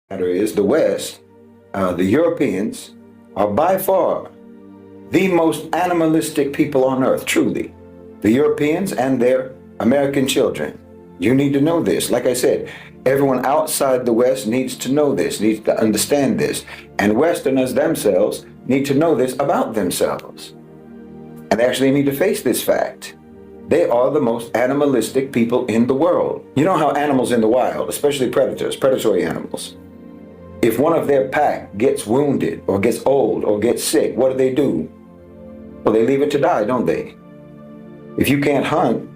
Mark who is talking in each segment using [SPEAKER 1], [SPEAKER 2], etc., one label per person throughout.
[SPEAKER 1] matter is the West, the Europeans, are by far the most animalistic people on earth, truly. The Europeans and their American children. You need to know this. Like I said, everyone outside the West needs to know this, needs to understand this. And Westerners themselves need to know this about themselves. And they actually need to face this fact. They are the most animalistic people in the world. You know how animals in the wild, especially predators, predatory animals, if one of their pack gets wounded or gets old or gets sick, what do? Well, they leave it to die, don't they? If you can't hunt,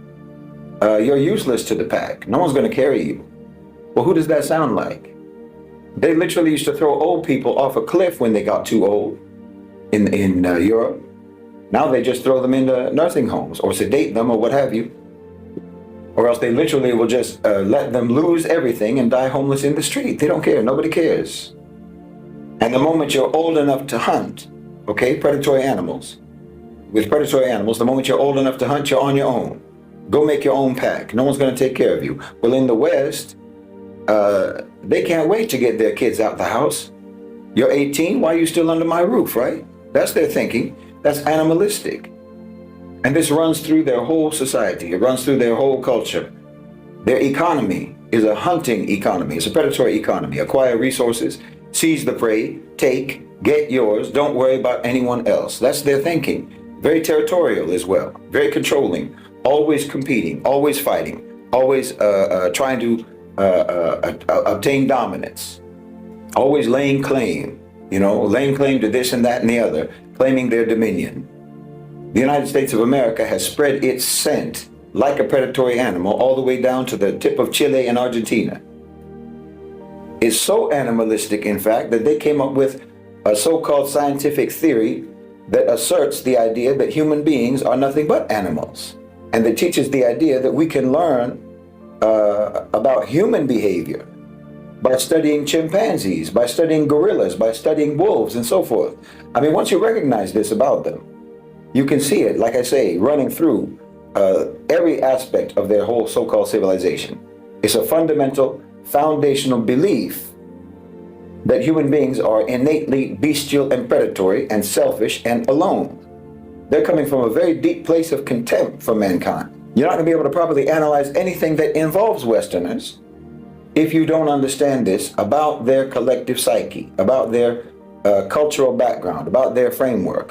[SPEAKER 1] you're useless to the pack. No one's going to carry you. Well, who does that sound like? They literally used to throw old people off a cliff when they got too old in Europe. Now they just throw them into nursing homes or sedate them or what have you. Or else they literally will just let them lose everything and die homeless in the street. They don't care. Nobody cares. And the moment you're old enough to hunt, okay, predatory animals, with predatory animals, the moment you're old enough to hunt, you're on your own. Go make your own pack. No one's going to take care of you. Well, in the West, they can't wait to get their kids out the house. You're 18, why are you still under my roof, right? That's their thinking. That's animalistic. And this runs through their whole society. It runs through their whole culture. Their economy is a hunting economy. It's a predatory economy. Acquire resources, seize the prey, take, get yours, don't worry about anyone else. That's their thinking. Very territorial as well. Very controlling. Always competing. Always fighting. Always trying to obtain dominance. Always laying claim. Laying claim to this and that and the other. Claiming their dominion. The United States of America has spread its scent like a predatory animal all the way down to the tip of Chile and Argentina. It's so animalistic, in fact, that they came up with a so-called scientific theory that asserts the idea that human beings are nothing but animals, and that teaches the idea that we can learn about human behavior by studying chimpanzees, by studying gorillas, by studying wolves, and so forth. I mean, once you recognize this about them, you can see it, like I say, running through every aspect of their whole so-called civilization. It's a fundamental, foundational belief that human beings are innately bestial and predatory and selfish and alone. They're coming from a very deep place of contempt for mankind. You're not going to be able to properly analyze anything that involves Westerners if you don't understand this about their collective psyche, about their cultural background, about their framework.